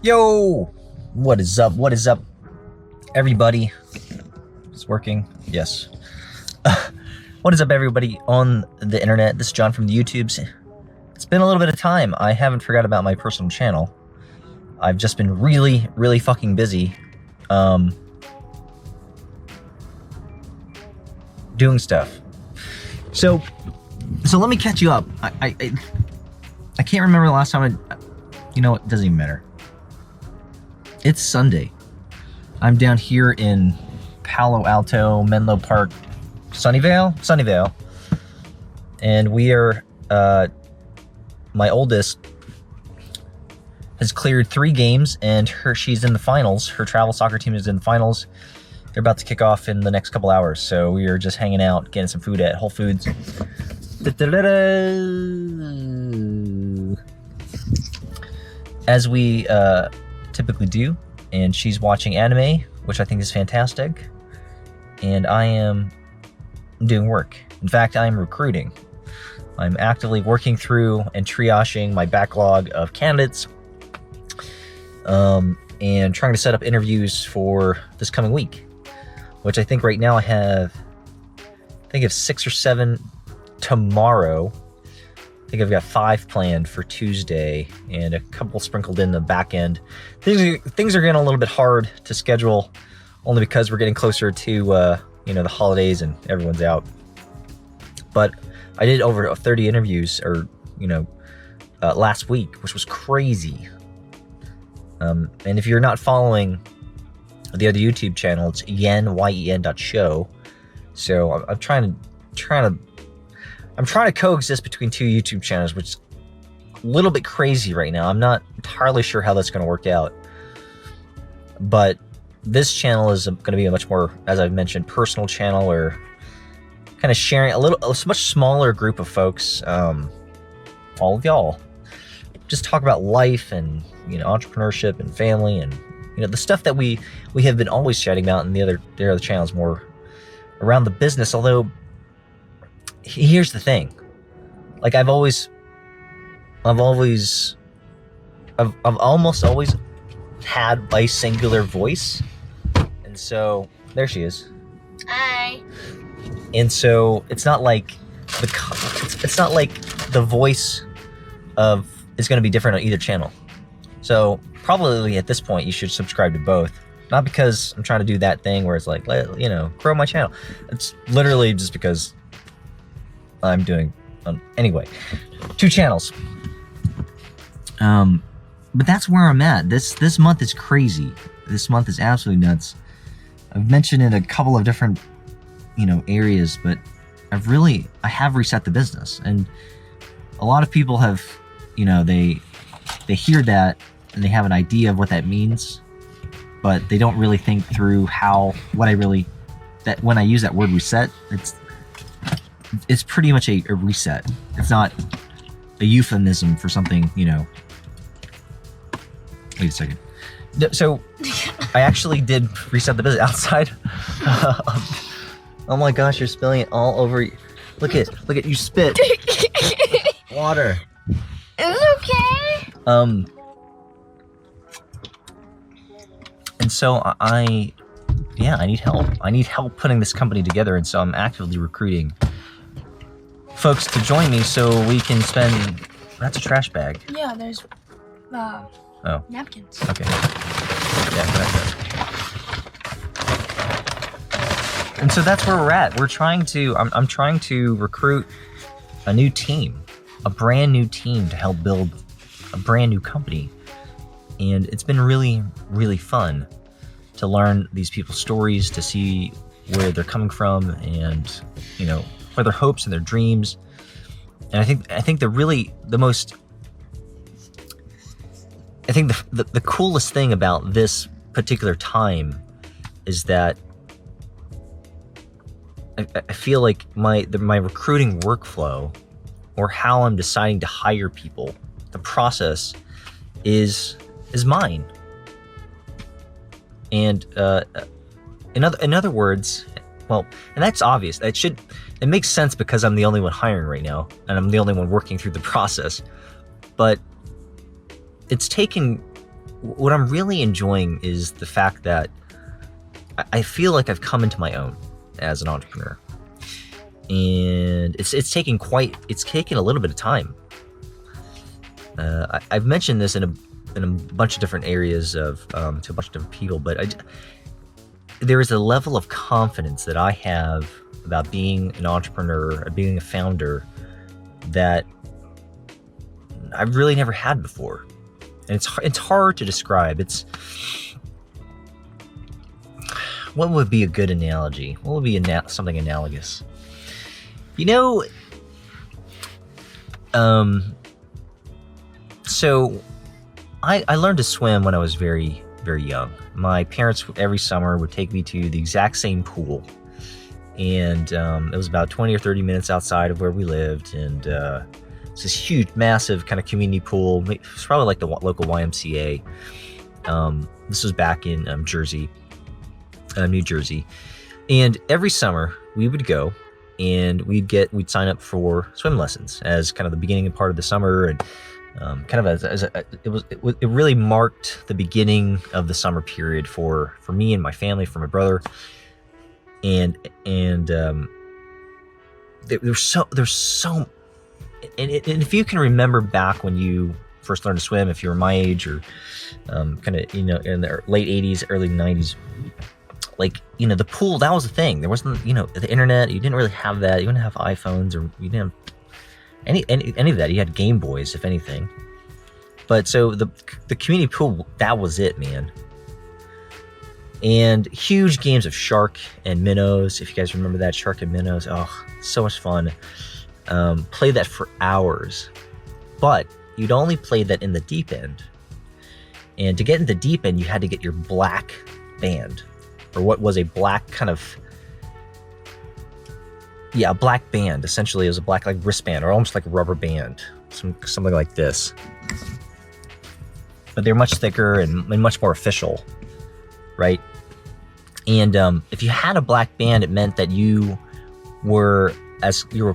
Yo, what is up? What is up, everybody? It's working. Yes. What is up, everybody on the internet? This is John from the YouTubes. It's been a little bit of time. I haven't forgot about my personal channel. I've just been really, really fucking busy, doing stuff. So let me catch you up. I can't remember the last time you know what? It doesn't even matter. It's Sunday. I'm down here in Palo Alto, Menlo Park, Sunnyvale. And we are, my oldest has cleared 3 games and she's in the finals. Her travel soccer team is in the finals. They're about to kick off in the next couple hours. So we are just hanging out, getting some food at Whole Foods. As we typically do, and she's watching anime, which I think is fantastic, and I am doing work. In fact, I am recruiting. I'm actively working through and triaging my backlog of candidates, and trying to set up interviews for this coming week, which I think right now I have 6 or 7 tomorrow. I think I've got 5 planned for Tuesday and a couple sprinkled in the back end. Things are getting a little bit hard to schedule, only because we're getting closer to the holidays and everyone's out. But I did over 30 interviews, last week, which was crazy. And if you're not following the other YouTube channel, it's yen.show. So I'm trying to coexist between 2 YouTube channels, which is a little bit crazy right now. I'm not entirely sure how that's going to work out. But this channel is going to be a much more, as I've mentioned, personal channel, or kind of sharing a much smaller group of folks, all of y'all. Just talk about life and, entrepreneurship and family and, the stuff that we have been always chatting about, and the other channels more around the business. Although, here's the thing, like I've almost always had a singular voice, and so there she is. Hi. And so it's not like the voice is going to be different on either channel. So probably at this point you should subscribe to both. Not because I'm trying to do that thing where it's like, grow my channel. It's literally just because I'm doing, anyway, 2 channels. But that's where I'm at. This month is crazy. This month is absolutely nuts. I've mentioned in a couple of different, areas, but I have reset the business, and a lot of people have, they hear that and they have an idea of what that means, but they don't really think through that when I use that word reset, it's pretty much a reset. It's not a euphemism for something, Wait a second. So I actually did reset the business outside. Oh my gosh, you're spilling it all over. Look at you spit. Water. It's okay. And so I need help. I need help putting this company together, and so I'm actively recruiting folks to join me so we can spend. That's a trash bag. Yeah, there's napkins. Okay. Yeah, that's it. And so that's where we're at. I'm trying to recruit a new team, a brand new team to help build a brand new company. And it's been really, really fun to learn these people's stories, to see where they're coming from, and, what their hopes and their dreams. And I think the coolest thing about this particular time is that I feel like my recruiting workflow, or how I'm deciding to hire people, the process is mine. And in other words, well, and that's obvious. It makes sense because I'm the only one hiring right now, and I'm the only one working through the process. But it's taken what I'm really enjoying is the fact that I feel like I've come into my own as an entrepreneur, and it's taken a little bit of time. I've mentioned this in a bunch of different areas to a bunch of different people, but there is a level of confidence that I have about being an entrepreneur, being a founder, that I've really never had before. And it's hard to describe. What would be a good analogy? What would be something analogous? So I learned to swim when I was very, very young. My parents every summer would take me to the exact same pool. And it was about 20 or 30 minutes outside of where we lived. And it's this huge, massive kind of community pool. It's probably like the local YMCA. This was back in New Jersey. And every summer we would go and we'd sign up for swim lessons as kind of the beginning part of the summer. And it really marked the beginning of the summer period for me and my family, for my brother. And there's so and if you can remember back when you first learned to swim, if you were my age or in the late 80s, early 90s, the pool, that was the thing. There wasn't, the internet, you didn't really have that. You didn't have iPhones, or you didn't have any of that. You had Game Boys, if anything. But so the community pool, that was it, man. And huge games of shark and minnows. If you guys remember that, shark and minnows, so much fun. Played that for hours, but you'd only play that in the deep end. And to get in the deep end, you had to get your black band, or what was a black kind of, a black band. Essentially, it was a black wristband, or almost like a rubber band, something like this. But they're much thicker and much more official, right? And if you had a black band, it meant that you were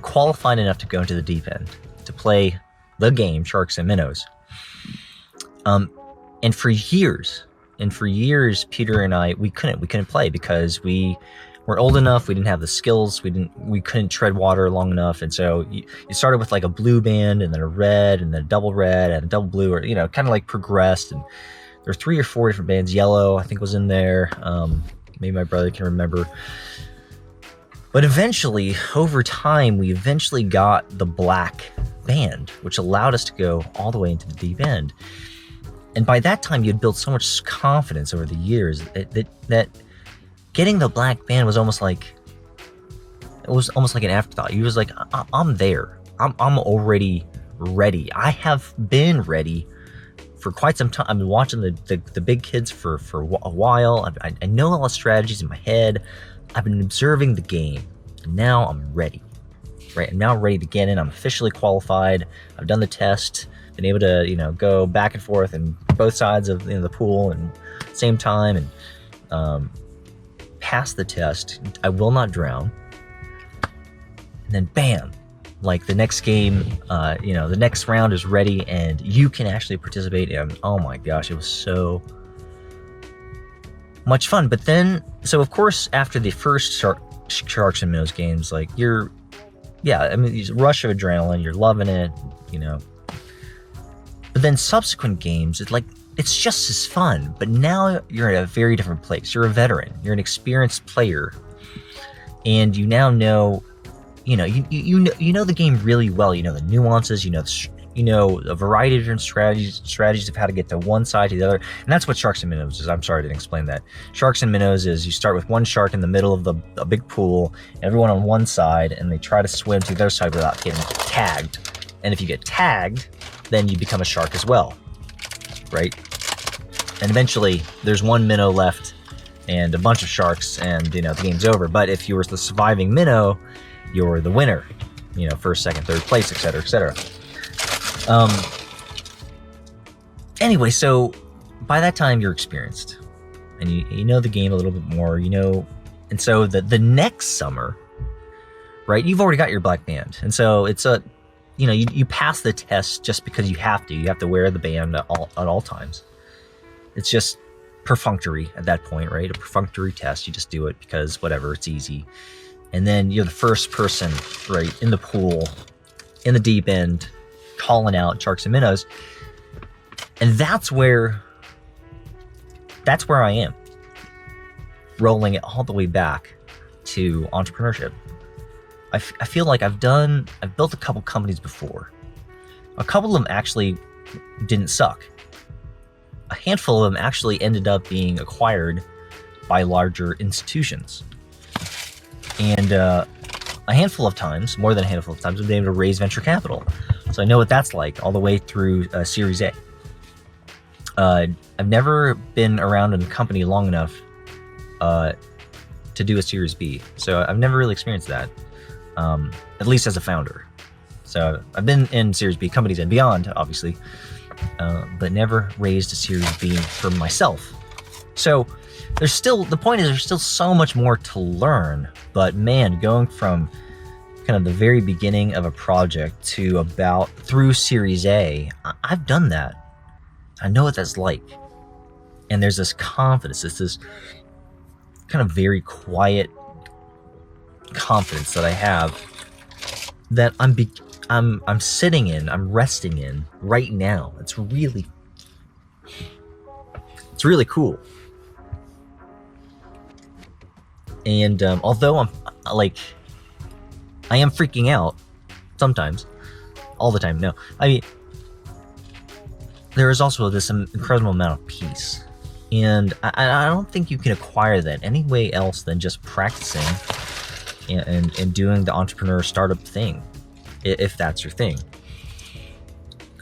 qualified enough to go into the deep end to play the game Sharks and Minnows. And for years, Peter and I, we couldn't play because we weren't old enough. We didn't have the skills. We couldn't tread water long enough. And so you started with like a blue band, and then a red, and then a double red, and a double blue, or kind of like progressed. And there were 3 or 4 different bands. Yellow, I think, was in there. Maybe my brother can remember. But eventually, over time, we eventually got the black band, which allowed us to go all the way into the deep end. And by that time, you'd built so much confidence over the years that getting the black band was almost like an afterthought. You was like, I'm there. I'm already ready. I have been ready for quite some time. I've been watching the big kids for a while. I know all the strategies in my head. I've been observing the game, and now I'm ready. Right? I'm now ready to get in. I'm officially qualified. I've done the test. Been able to go back and forth and both sides of the pool and same time, and pass the test. I will not drown. And then bam, like the next game, the next round is ready, and you can actually participate. And oh my gosh, it was so much fun. But then, so of course, after the first Sharks and Minnows games, like these rush of adrenaline, you're loving it, But then subsequent games, it's just as fun, but now you're in a very different place. You're a veteran. You're an experienced player, and you now know, you know the game really well. You know the nuances. You know a variety of different strategies of how to get to one side to the other, and that's what Sharks and Minnows is. I'm sorry I didn't explain that. Sharks and Minnows is you start with one shark in the middle of a big pool, everyone on one side, and they try to swim to the other side without getting tagged. And if you get tagged, then you become a shark as well, right? And eventually, there's one minnow left and a bunch of sharks, and the game's over. But if you were the surviving minnow, you're the winner. First, second, third place, etc., etc. Anyway, so by that time you're experienced, and you know the game a little bit more. And so the next summer, right? You've already got your black band, and so it's you pass the test just because you have to. You have to wear the band at all times. It's just perfunctory at that point, right? A perfunctory test. You just do it because whatever, it's easy. And then you're the first person, right, in the pool, in the deep end, calling out sharks and minnows. And that's where I am. Rolling it all the way back to entrepreneurship. I feel like I've built a couple companies before. A couple of them actually didn't suck. A handful of them actually ended up being acquired by larger institutions. And a handful of times, more than a handful of times, I've been able to raise venture capital. So I know what that's like all the way through Series A. I've never been around in a company long enough to do a Series B. So I've never really experienced that, at least as a founder. So I've been in Series B companies and beyond, obviously, but never raised a Series B for myself. So the point is there's still so much more to learn, but man, going from kind of the very beginning of a project to about through Series A, I've done that. I know what that's like. And there's this confidence, it's this kind of very quiet confidence that I have that I'm sitting in, I'm resting in right now. It's really cool. And although I am freaking out sometimes, all the time, no. I mean, there is also this incredible amount of peace. And I don't think you can acquire that any way else than just practicing and doing the entrepreneur startup thing, if that's your thing.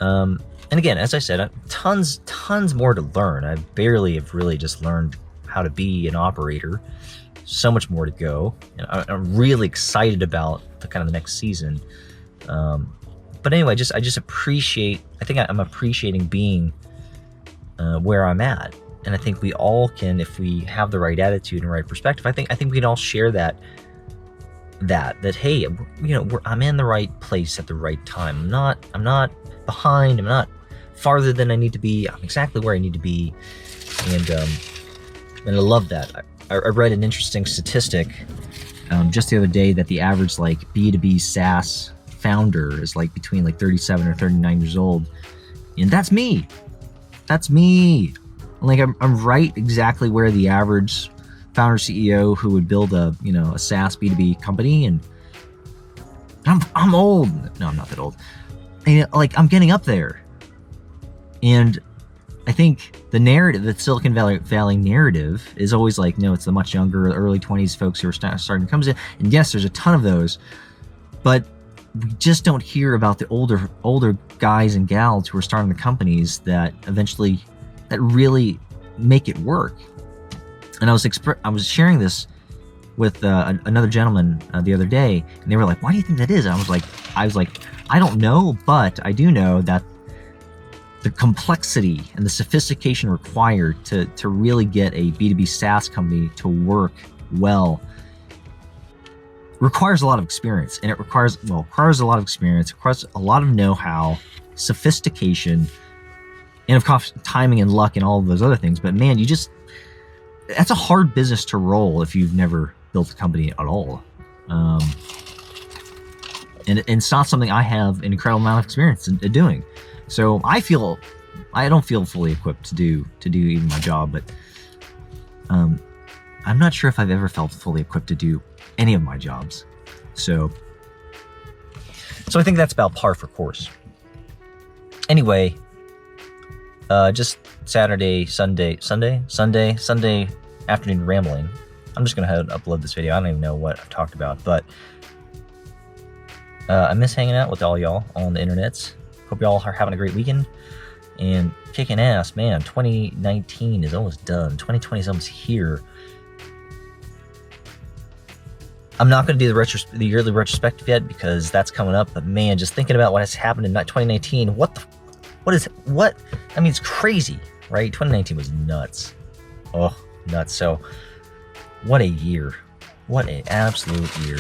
And again, as I said, tons more to learn. I barely have really just learned how to be an operator. So much more to go. And I'm really excited about the next season. But anyway, I just appreciate, I think I'm appreciating being where I'm at. And I think we all can, if we have the right attitude and right perspective, I think we can all share that hey, I'm in the right place at the right time. I'm not behind. I'm not farther than I need to be. I'm exactly where I need to be. And I love that. I read an interesting statistic just the other day that the average B2B SaaS founder is between 37 or 39 years old, and that's me. I'm right exactly where the average founder CEO who would build a SaaS B2B company, and I'm old. No, I'm not that old. And I'm getting up there, and I think the narrative, the Silicon Valley narrative, is always no, it's the much younger, early 20s folks who are starting to come in. And yes, there's a ton of those, but we just don't hear about the older guys and gals who are starting the companies that really make it work. And I was sharing this with another gentleman the other day, and they were like, "Why do you think that is?" And I was like, I don't know, but I do know that the complexity and the sophistication required to really get a B2B SaaS company to work well requires a lot of experience. And it requires a lot of experience, requires a lot of know-how, sophistication, and of course, timing and luck and all of those other things. But man, that's a hard business to roll if you've never built a company at all. And it's not something I have an incredible amount of experience in doing. So I don't feel fully equipped to do even my job, but I'm not sure if I've ever felt fully equipped to do any of my jobs. So I think that's about par for course. Anyway, just Sunday afternoon rambling. I'm just gonna upload this video. I don't even know what I've talked about, but I miss hanging out with all y'all on the internets. Hope y'all are having a great weekend and kicking ass, man. 2019 is almost done. 2020 is almost here. I'm not going to do the yearly retrospective yet because that's coming up. But man, just thinking about what has happened in 2019, I mean, it's crazy, right? 2019 was nuts. Oh, nuts. So what a year. What an absolute year.